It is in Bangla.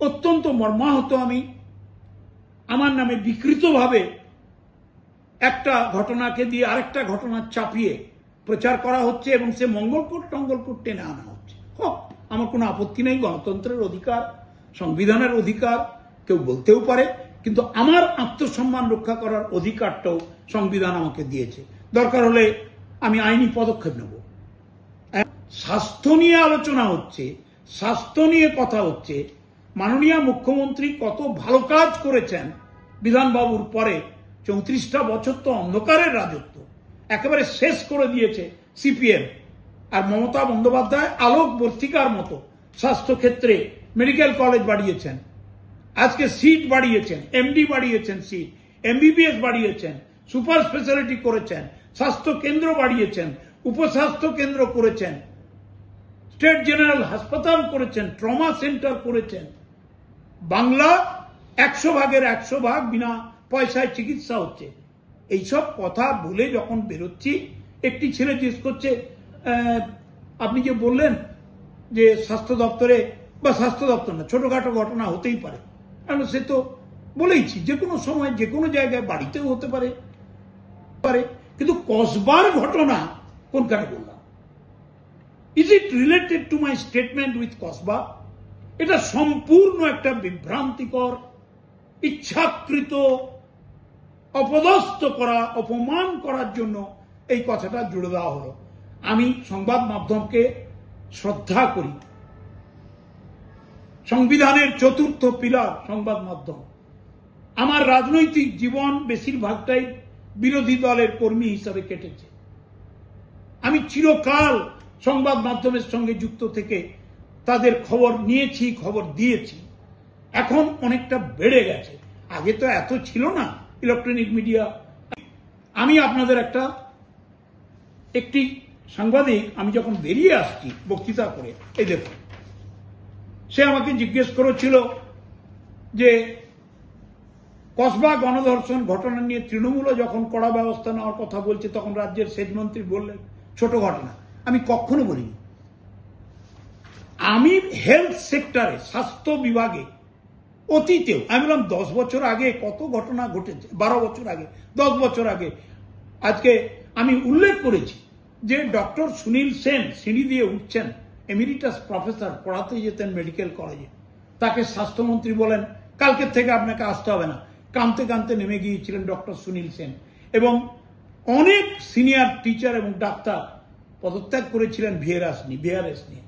অত্যন্ত মর্মাহত আমি। আমার নামে বিকৃতভাবে একটা ঘটনাকে দিয়ে আরেকটা ঘটনা চাপিয়ে প্রচার করা হচ্ছে এবং সে মঙ্গলকোট টেনে আনা হচ্ছে। হোক, আমার কোনো আপত্তি নেই, গণতন্ত্রের অধিকার, সংবিধানের অধিকার, কেউ বলতেও পারে, কিন্তু আমার আত্মসম্মান রক্ষা করার অধিকারটাও সংবিধান আমাকে দিয়েছে। দরকার হলে আমি আইনি পদক্ষেপ নেব। স্বাস্থ্য নিয়ে আলোচনা হচ্ছে, স্বাস্থ্য নিয়ে কথা হচ্ছে। মাননীয় মুখ্যমন্ত্রী কত ভালো কাজ করেছেন বিধানবাবুর পরে। 34টা বছর তো অন্ধকারের রাজত্ব একেবারে শেষ করে দিয়েছে সিপিএম। আর মমতা বন্দ্যোপাধ্যায় আলোকবর্তিকার মতো স্বাস্থ্যক্ষেত্রে মেডিকেল কলেজ বাড়িয়েছেন, আজকে সিট বাড়িয়েছেন, এমডি বাড়িয়েছেন, সিট এমবিবিএস বাড়িয়েছেন, সুপার স্পেশালিটি করেছেন, স্বাস্থ্য কেন্দ্র বাড়িয়েছেন, উপস্বাস্থ্য কেন্দ্র করেছেন, স্টেট জেনারেল হাসপাতাল করেছেন, ট্রমা সেন্টার করেছেন। বাংলা 100 ভাগের 100 ভাগ বিনা পয়সায় চিকিৎসা হচ্ছে। এইসব কথা বলে যখন বেরোচ্ছি, একটি ছেলে জিজ্ঞেস করছে, আপনি যে বললেন যে স্বাস্থ্য দপ্তরে, বা স্বাস্থ্য দপ্তর না, ছোটখাটো ঘটনা হতেই পারে। কারণ সে তো বলেইছি, যে কোনো সময় যে কোনো জায়গায় বাড়িতেও হতে পারে, কিন্তু কসবার ঘটনা কোনখানে বললাম? Is it related to my statement with Kasba? এটা সম্পূর্ণ একটা বিভ্রান্তিকর, ইচ্ছাকৃত অপদস্থ করা, অপমান করার জন্য এই কথাটা জুড়ে দেওয়া হলো। আমি সংবাদ মাধ্যমকে শ্রদ্ধা করি। সংবিধানের 4র্থ পিলার সংবাদ মাধ্যম। আমার রাজনৈতিক জীবন বেশিরভাগটাই বিরোধী দলের কর্মী হিসাবে কেটেছে। আমি চিরকাল সংবাদ মাধ্যমের সঙ্গে যুক্ত থেকে তাদের খবর নিয়েছি, খবর দিয়েছি। এখন অনেকটা বেড়ে গেছে, আগে তো এত ছিল না ইলেকট্রনিক মিডিয়া। আমি আপনাদের একটি সাংবাদিক, আমি যখন বেরিয়ে আসছি বক্তৃতা করে, এই দেখুন, সে আমাকে জিজ্ঞেস করেছিল যে কসবা গণধর্ষণ ঘটনা নিয়ে তৃণমূলও যখন কড়া ব্যবস্থা নেওয়ার কথা বলছে, তখন রাজ্যের সেচমন্ত্রী বললেন ছোট ঘটনা। আমি কখনো বলিনি। আমি হেলথ সেক্টরে, স্বাস্থ্য বিভাগে অতীতেও আমি বললাম 10 বছর আগে কত ঘটনা ঘটেছে, 12 বছর আগে, 10 বছর আগে। আজকে আমি উল্লেখ করেছি যে ডক্টর সুনীল সেন সিঁড়ি দিয়ে উঠছেন, এমিরিটাস প্রফেসর, পড়াতে যেতেন মেডিকেল কলেজে। তাকে স্বাস্থ্যমন্ত্রী বলেন কালকের থেকে আপনাকে আসতে হবে না। কাঁদতে কাঁদতে নেমে গিয়েছিলেন ডক্টর সুনীল সেন। এবং অনেক সিনিয়র টিচার এবং ডাক্তার পদত্যাগ করেছিলেন ভিআরএস নিয়ে।